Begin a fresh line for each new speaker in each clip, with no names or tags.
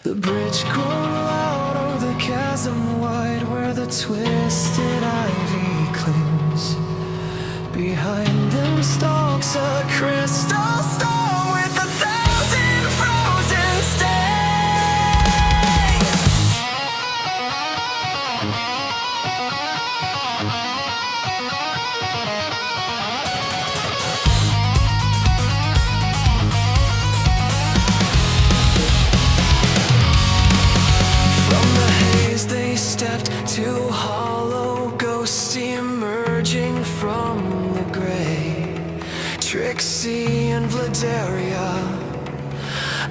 The bridge grown out o'er the chasm wide, where the twisted ivy clings. Behind them stalks a crystal storm with 1,000 frozen stings. From the haze they stepped to hollow ghosts emerging from the gray. Trixie and Vladaria,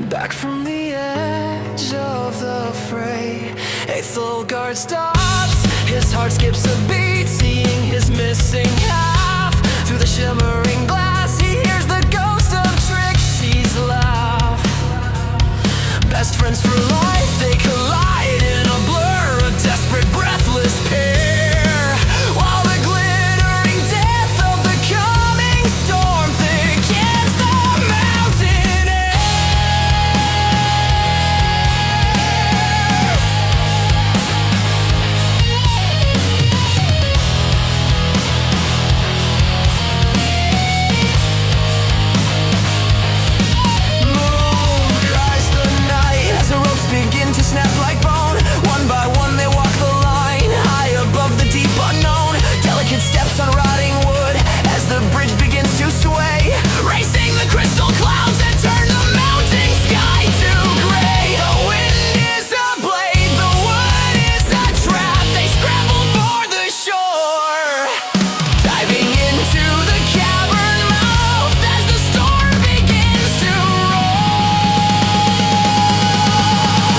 back from the edge of the fray. Aethelgard stops, his heart skips a beat, seeing his missing half. Through the shimmering glass he hears the ghost of Trixie's laugh. Best friends for life, they collide in a blur of desperate, breathless pair. While the glittering death of the coming storm thickens the mountain air. Move, cries the night as the ropes begin to snap like bone. One by one they walk the line, high above the deep unknown. Delicate steps on rotting wood as the bridge begins to sway, racing the crystal clouds that turn the mountain sky to gray. The wind is a blade, the wood is a trap. They scramble for the shore, diving into the cavern mouth as the storm begins to roar.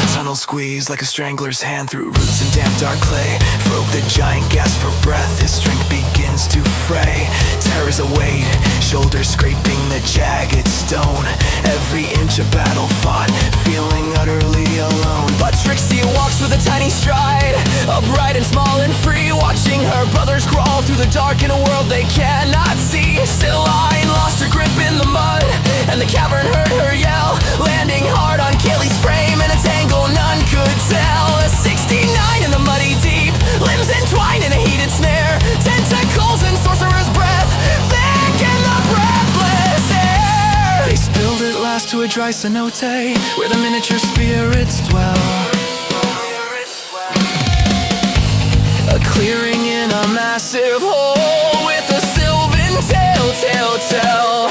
The tunnel squeezed like a strangler's hand through roots and damp dark clay. Frog the giant gasps for breath, his strength begins to fray. Terrors await, shoulders scraping the jagged stone. Every inch a battle fought, feeling utterly alone. But Trixie walks with a tiny stride, upright and small and free, watching her brothers crawl through the dark in a world they cannot see. Still lying, lost her grip in the mud, and the cavern heard her yell, landing hard on Kaylee's frame in a tangle none could tell. A 69 in the muddy deep, limbs entwined in a heated snare, tentacles and sorcerer's breath, thick in the breathless air. They spilled at last to a dry cenote, where the miniature spirits dwell. A clearing in a massive hole with a sylvan tell.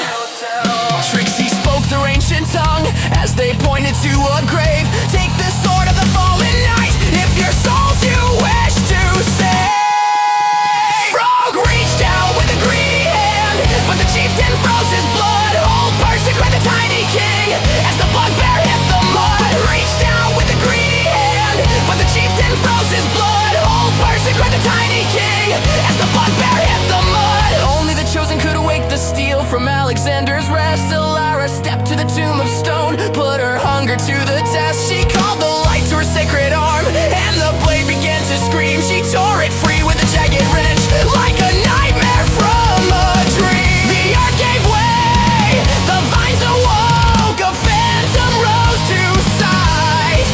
Trixie spoke their ancient tongue as they pointed to a grave. Take the sword of the fallen knight if your souls you wish to save. Frog reached out with a greedy hand, but the chieftain froze his blood. Hold person cried the tiny king as the bugbear hit the mud. Reached out with a greedy hand, but the chieftain froze his blood. Hold person cried the tiny king as the bugbear hit the mud. Only the chosen could awake the steel from Alexander's rest. Alara stepped to the tomb of stone, put her hunger to the test. She called the light to her sacred arm, and the blade began to scream. She tore it free with a jagged wrench, like a nightmare from a dream. The earth gave way, the vines awoke, a phantom rose to sight.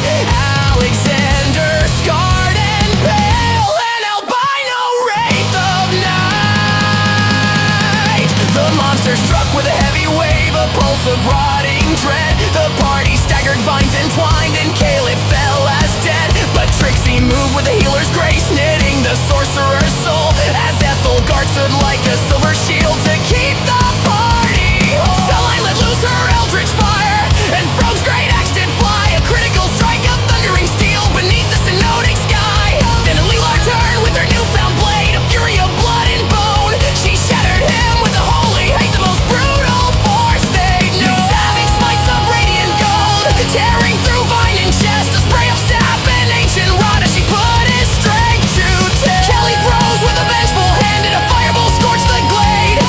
Alexander, scarred and pale, an albino wraith of night. The monster struck with a heavy wave, a pulse of rotting dread. The party staggered, vines entwined, and Caleb fell as dead. But Trixie moved with a healer's grace, knitting the sorcerer's soul, as Aethelgard stood like a silver shield to keep the party whole. Selene let loose her eldritch fire, and Frog's great axe did fly, a critical strike of thundering steel beneath the cenotic sky. Then Leela turned with her newfound blade, a fury of blood and bone. She shattered him with a holy hate, the most brutal force they knew. Savage smites of radiant gold, tearing through vine and chest, a spray of sap and ancient rot as she put his strength to test. Kelly throws with a vengeful hand, and a fireball scorched the glade,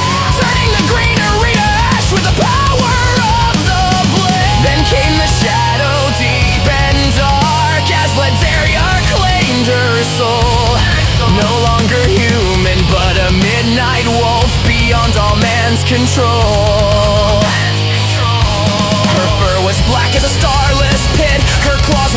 turning the green arena ash with the power of the blade. Then came the shadow deep and dark as Vladaria claimed her soul. No longer human, but a midnight wolf beyond all man's control. Her fur was black as a starless pit, her claws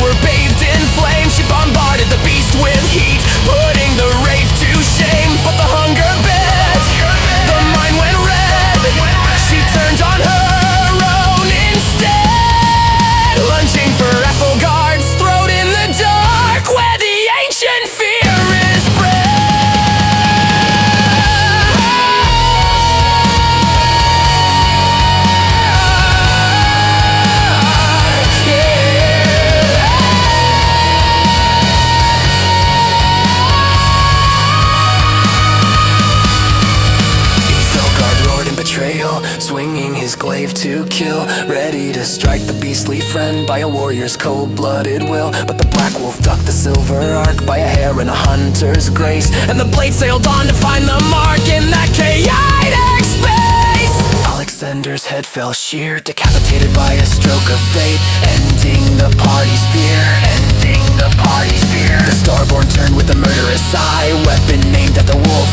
strike the beastly friend by a warrior's cold-blooded will. But the black wolf ducked the silver arc by a hair and a hunter's grace, and the blade sailed on to find the mark in that chaotic space. Alexander's head fell sheer, decapitated by a stroke of fate, ending the party's fear, ending the party's fear. The Starborn turned with a murderous eye, weapon aimed at the wolf,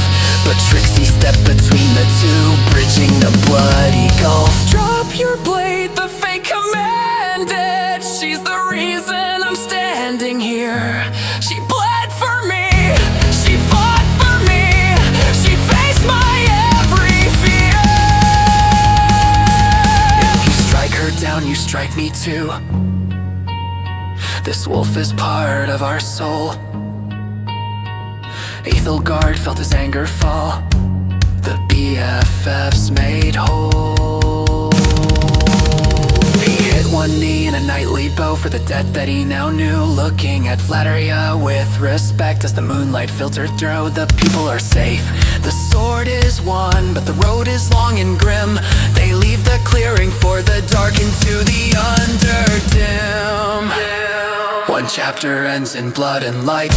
but Trixie stepped between the two, bridging the bloody gulf. Drop your blade, the fate commanded. She's the reason I'm standing here. She bled for me, she fought for me, she faced my every fear. If you strike her down, you strike me too. This wolf is part of our soul. Ethelgard felt his anger fall. The BFFs made whole. He hit one knee in a knightly bow for the debt that he now knew, looking at Flatteria with respect as the moonlight filtered through. The people are safe, the sword is won, but the road is long and grim. They leave the clearing for the dark into the Underdim. One chapter ends in blood and light.